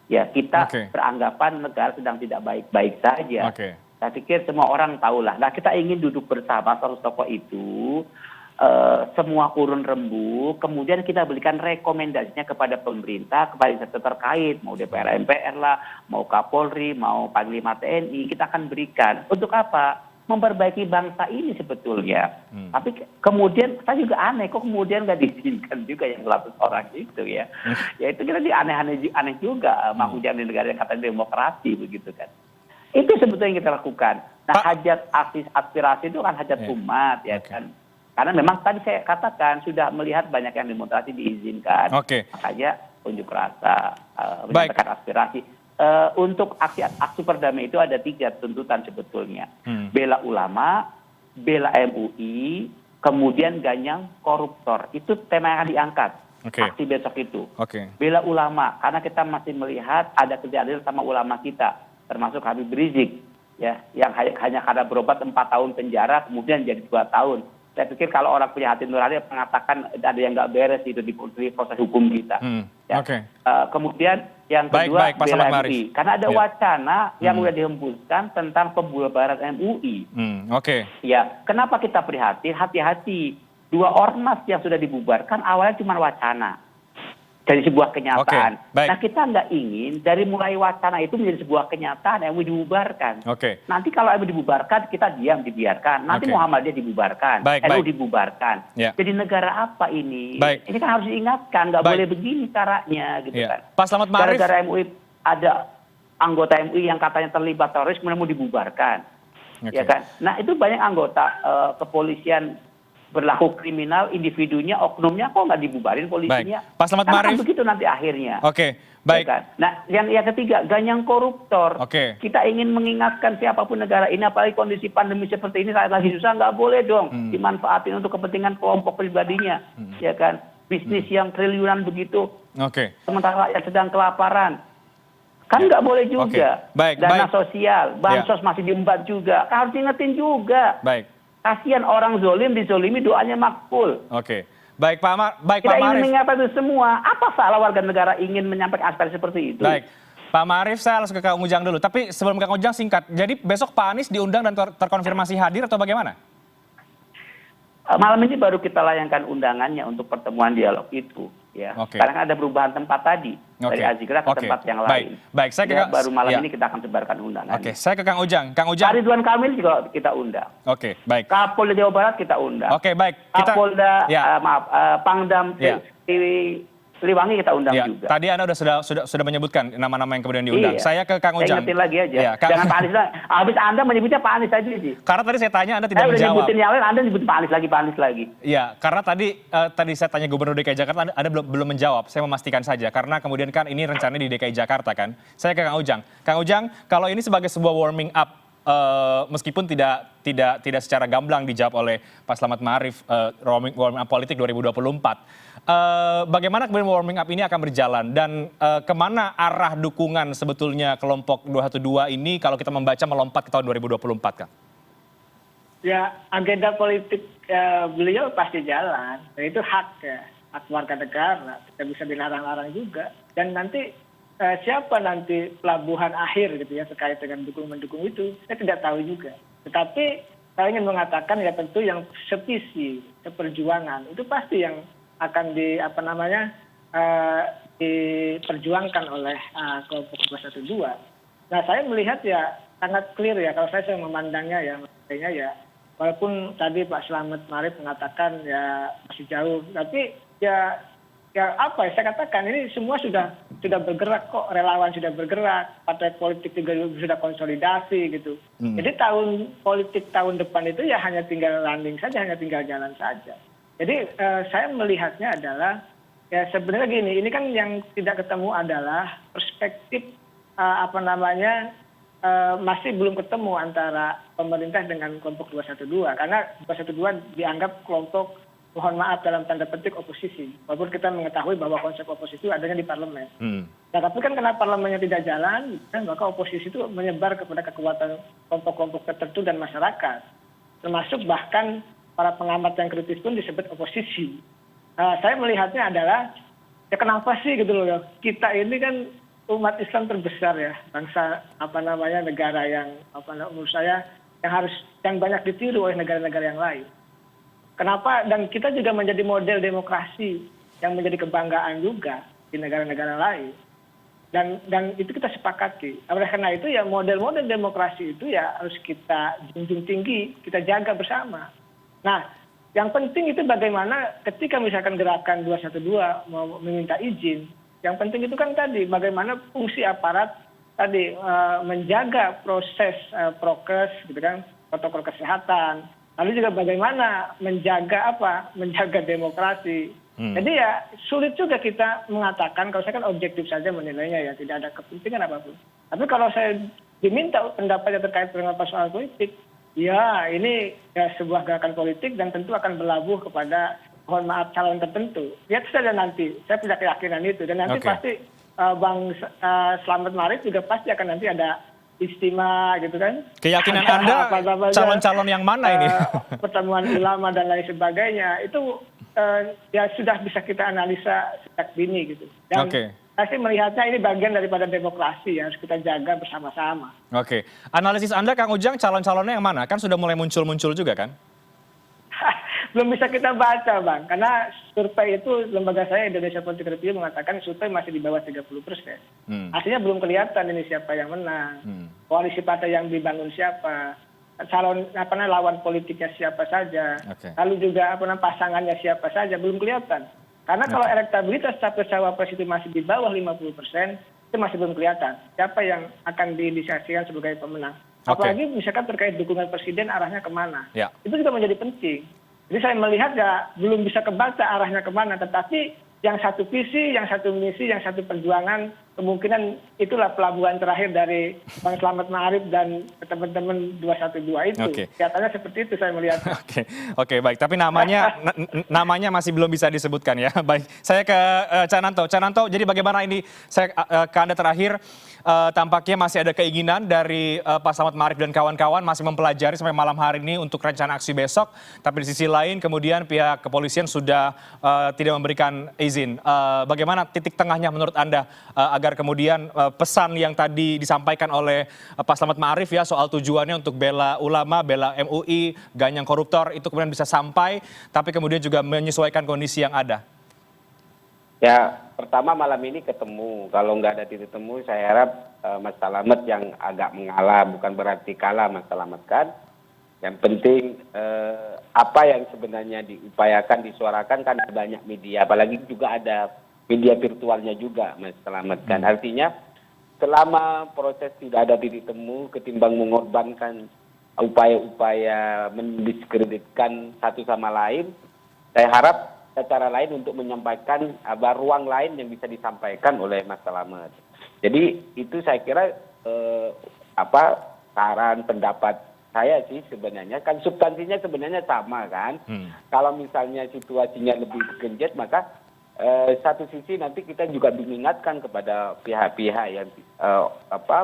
Ya, kita beranggapan negara sedang tidak baik-baik saja. Saya pikir semua orang tahulah. Nah, kita ingin duduk bersama 100 tokoh itu, semua urun rembuk, kemudian kita berikan rekomendasinya kepada pemerintah, kepada instansi terkait, mau DPR MPR lah, mau Kapolri, mau Panglima TNI, kita akan berikan. Untuk apa? Memperbaiki bangsa ini sebetulnya. Tapi kemudian saya juga aneh, kok kemudian nggak diizinkan juga yang 100 orang itu ya. Ya itu kita aneh juga, Mang Ujang di negara yang katanya demokrasi begitu kan. Itu sebetulnya yang kita lakukan. Nah, hajat aspirasi itu kan hajat umat ya kan. Karena memang tadi saya katakan sudah melihat banyak yang demonstrasi diizinkan. Makanya unjuk rasa, menyampaikan aspirasi. Untuk aksi perdamaian itu ada 3 tuntutan sebetulnya. Bela ulama, bela MUI, kemudian ganyang koruptor. Itu tema yang akan diangkat. Aksi besok itu. Bela ulama, karena kita masih melihat ada kejadian sama ulama kita, termasuk Habib Rizik, ya, yang hanya karena berobat 4 tahun penjara, kemudian jadi 2 tahun. Saya pikir kalau orang punya hati nurani mengatakan ada yang nggak beres itu di proses hukum kita. Kemudian yang kedua bela MUI, karena ada wacana yang sudah dihembuskan tentang pembubaran MUI. Ya, kenapa kita prihatin? Hati-hati, 2 ormas yang sudah dibubarkan awalnya cuma wacana. Dari sebuah kenyataan. Nah, kita nggak ingin dari mulai wacana itu menjadi sebuah kenyataan yang dibubarkan. Nanti kalau MUI dibubarkan, kita diam, dibiarkan. Nanti Muhammadiyah dibubarkan, NU dibubarkan. Jadi negara apa ini? Ini kan harus diingatkan, nggak boleh begini caranya, gitu kan. Pak Slamet Marif. Gara-gara MUI ada anggota MUI yang katanya terlibat teroris, kemudian mau dibubarkan, ya kan? Nah, itu banyak anggota kepolisian berlaku kriminal, individunya, oknumnya kok nggak dibubarin polisinya? Pak Slamet Marif. Kan begitu nanti akhirnya. Baik. Ya kan? Nah, yang ketiga, ganyang koruptor. Kita ingin mengingatkan siapapun negara ini, apalagi kondisi pandemi seperti ini, saat lagi susah, nggak boleh dong dimanfaatin untuk kepentingan kelompok pribadinya. Ya kan? Bisnis yang triliunan begitu. Sementara rakyat sedang kelaparan. Kan nggak boleh juga. Dana sosial, bansos masih diembat juga. Harus diingetin juga. Kasihan orang zolim, dizolimi, doanya makbul. Baik Pak Marif. Kita ingin menyampaikan itu semua. Apa salah warga negara ingin menyampaikan aspirasi seperti itu? Baik, Pak Marif, saya langsung ke Kang Ujang dulu. Tapi sebelum Kang Ujang singkat, jadi besok Pak Anies diundang dan terkonfirmasi hadir atau bagaimana? Malam ini baru kita layangkan undangannya untuk pertemuan dialog itu. Ya. Karena kan ada perubahan tempat tadi. Dari Azikra ke tempat yang lain. Baik. Saya baru malam ini kita akan sebarkan undangan. Saya ke Kang Ujang. Kang Pak Ujang. Ridwan Kamil juga kita undang. Baik. Kapolda Jawa Barat kita undang. Baik. Kapolda, Pangdam Siliwangi kita undang juga. Tadi Anda sudah menyebutkan nama-nama yang kemudian diundang. Saya ke Kang Ujang. Saya ingetin lagi aja. Jangan Pak Anies lagi. Habis Anda menyebutnya Pak Anies aja sih. Karena tadi saya tanya Anda tidak menjawab. Saya udah nyebutin yang lain, Anda nyebut Pak Anies lagi. Iya, karena tadi saya tanya Gubernur DKI Jakarta, Anda belum menjawab. Saya memastikan saja, karena kemudian kan ini rencananya di DKI Jakarta kan. Saya ke Kang Ujang. Kang Ujang, kalau ini sebagai sebuah warming up meskipun tidak secara gamblang dijawab oleh Pak Slamet Ma'arif, warming up politik 2024. Bagaimana kemudian warming up ini akan berjalan dan kemana arah dukungan sebetulnya kelompok 212 ini kalau kita membaca melompat ke tahun 2024, Kang? Ya, agenda politik beliau pasti jalan. Dan itu hak ya, hak warga negara. Tidak bisa dilarang-larang juga. Dan nanti siapa nanti pelabuhan akhir gitu ya terkait dengan dukung-mendukung itu, saya tidak tahu juga. Tetapi saya ingin mengatakan ya tentu yang sevisi, seperjuangan itu pasti yang akan diperjuangkan oleh kelompok 212. Nah, saya melihat ya sangat clear ya kalau saya memandangnya ya, maksudnya ya walaupun tadi Pak Slamet Ma'arif mengatakan ya masih jauh, tapi ya apa ya saya katakan ini semua sudah bergerak kok, relawan sudah bergerak, partai politik juga sudah konsolidasi gitu. Jadi tahun politik tahun depan itu ya hanya tinggal landing saja, hanya tinggal jalan saja. Jadi saya melihatnya adalah ya sebenarnya gini, ini kan yang tidak ketemu adalah perspektif masih belum ketemu antara pemerintah dengan kelompok 212 karena 212 dianggap kelompok mohon maaf dalam tanda petik oposisi walaupun kita mengetahui bahwa konsep oposisi adanya di parlemen. Nah tapi kan karena parlemennya tidak jalan maka oposisi itu menyebar kepada kekuatan kelompok-kelompok tertentu dan masyarakat termasuk bahkan para pengamat yang kritis pun disebut oposisi. Saya melihatnya adalah ya kenapa sih gitu loh kita ini kan umat Islam terbesar ya, bangsa negara yang menurut saya yang banyak ditiru oleh negara-negara yang lain. Kenapa? Dan kita juga menjadi model demokrasi yang menjadi kebanggaan juga di negara-negara lain. Dan itu kita sepakati. Oleh karena itu ya model-model demokrasi itu ya harus kita junjung tinggi, kita jaga bersama. Nah, yang penting itu bagaimana ketika misalkan gerakan 212 mau meminta izin, yang penting itu kan tadi bagaimana fungsi aparat tadi menjaga proses prokes gitu kan, protokol kesehatan. Lalu juga bagaimana menjaga demokrasi. Jadi ya sulit juga kita mengatakan kalau saya kan objektif saja menilainya ya tidak ada kepentingan apapun. Tapi kalau saya diminta pendapatnya terkait dengan persoalan politik, ya ini ya sebuah gerakan politik dan tentu akan berlabuh kepada mohon maaf calon tertentu. Lihat saja nanti, saya punya keyakinan itu dan nanti pasti Bang Slamet Ma'arif juga pasti akan nanti ada istimewa gitu kan. Keyakinan Anda calon-calon yang mana ini? Pertemuan ulama dan lain sebagainya itu ya sudah bisa kita analisa sejak dini gitu. Dan saya sih melihatnya ini bagian daripada demokrasi yang harus kita jaga bersama-sama. Oke, analisis Anda Kang Ujang calon-calonnya yang mana? Kan sudah mulai muncul-muncul juga kan? Belum bisa kita baca Bang, karena survei itu lembaga saya Indonesia Politik Review mengatakan survei masih di bawah 30%. Artinya belum kelihatan ini siapa yang menang, koalisi partai yang dibangun siapa, calon lawan politiknya siapa saja, lalu juga pasangannya siapa saja belum kelihatan. Karena kalau elektabilitas capres-cawapres itu masih di bawah 50%, itu masih belum kelihatan siapa yang akan diinisiasikan sebagai pemenang. Apalagi misalkan terkait dukungan presiden arahnya kemana, itu juga menjadi penting. Jadi saya melihat ya belum bisa kebaca arahnya kemana, tetapi yang satu visi, yang satu misi, yang satu perjuangan, kemungkinan itulah pelabuhan terakhir dari Bang Slamet Ma'arif dan teman-teman 212 itu. Kelihatannya seperti itu saya melihat. Oke, baik. Tapi namanya masih belum bisa disebutkan ya. Baik, saya ke Cananto. Cananto, jadi bagaimana ini? Saya ke Anda terakhir. Tampaknya masih ada keinginan dari Pak Slamet Ma'arif dan kawan-kawan masih mempelajari sampai malam hari ini untuk rencana aksi besok. Tapi di sisi lain kemudian pihak kepolisian sudah tidak memberikan izin. Bagaimana titik tengahnya menurut Anda agar kemudian pesan yang tadi disampaikan oleh Pak Slamet Ma'arif ya soal tujuannya untuk bela ulama, bela MUI, ganyang koruptor itu kemudian bisa sampai, tapi kemudian juga menyesuaikan kondisi yang ada? Ya, pertama malam ini ketemu. Kalau nggak ada titik temu, saya harap Mas Slamet yang agak mengalah, bukan berarti kalah Mas Slamet kan. Yang penting apa yang sebenarnya diupayakan, disuarakan kan banyak media, apalagi juga ada media virtualnya juga Mas Slamet kan. Artinya selama proses tidak ada titik temu, ketimbang mengorbankan upaya-upaya mendiskreditkan satu sama lain, saya harap cara lain untuk menyampaikan ruang lain yang bisa disampaikan oleh Mas Slamet. Jadi itu saya kira saran pendapat saya sih sebenarnya kan substansinya sebenarnya sama kan. Kalau misalnya situasinya lebih genjet maka satu sisi nanti kita juga mengingatkan kepada pihak-pihak yang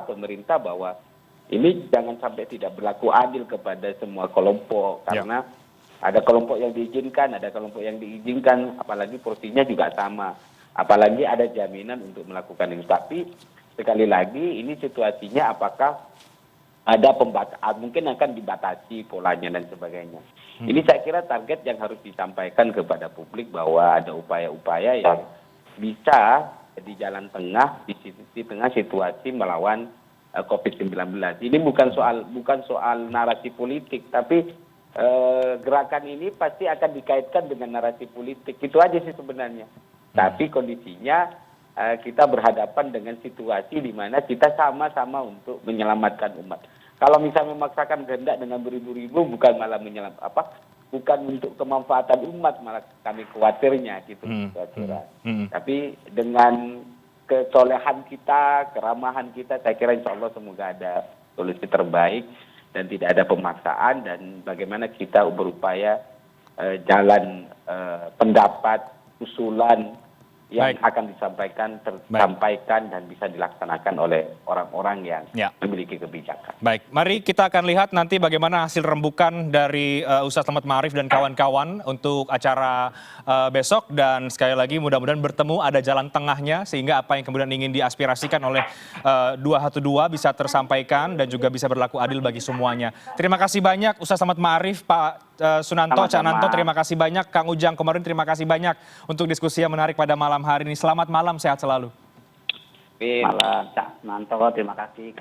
pemerintah bahwa ini jangan sampai tidak berlaku adil kepada semua kelompok karena ada kelompok yang diizinkan, ada kelompok yang diizinkan, apalagi porsinya juga sama, apalagi ada jaminan untuk melakukan ini. Tapi sekali lagi ini situasinya apakah ada pembatasan, mungkin akan dibatasi polanya dan sebagainya. Ini saya kira target yang harus disampaikan kepada publik bahwa ada upaya-upaya yang bisa di jalan tengah, di tengah situasi melawan COVID-19. Ini bukan soal narasi politik, tapi gerakan ini pasti akan dikaitkan dengan narasi politik. Itu aja sih sebenarnya. Tapi kondisinya kita berhadapan dengan situasi di mana kita sama-sama untuk menyelamatkan umat. Kalau misalnya memaksakan kehendak dengan beribu-ribu bukan malah bukan untuk kemanfaatan umat, malah kami khawatirnya gitu saya kira. Tapi dengan kesolehan kita, keramahan kita, saya kira insya Allah semoga ada solusi terbaik dan tidak ada pemaksaan dan bagaimana kita berupaya jalan pendapat, usulan yang akan tersampaikan dan bisa dilaksanakan oleh orang-orang yang memiliki kebijakan. Baik, mari kita akan lihat nanti bagaimana hasil rembukan dari Ustadz Selamat Ma'arif dan kawan-kawan untuk acara besok dan sekali lagi mudah-mudahan bertemu ada jalan tengahnya sehingga apa yang kemudian ingin diaspirasikan oleh 212 bisa tersampaikan dan juga bisa berlaku adil bagi semuanya. Terima kasih banyak Ustadz Selamat Ma'arif, Pak Sunanto, Cak Nanto, terima kasih banyak. Kang Ujang Komarudin, terima kasih banyak untuk diskusi yang menarik pada malam hari ini. Selamat malam, sehat selalu. Malam, Cak Nanto, terima kasih.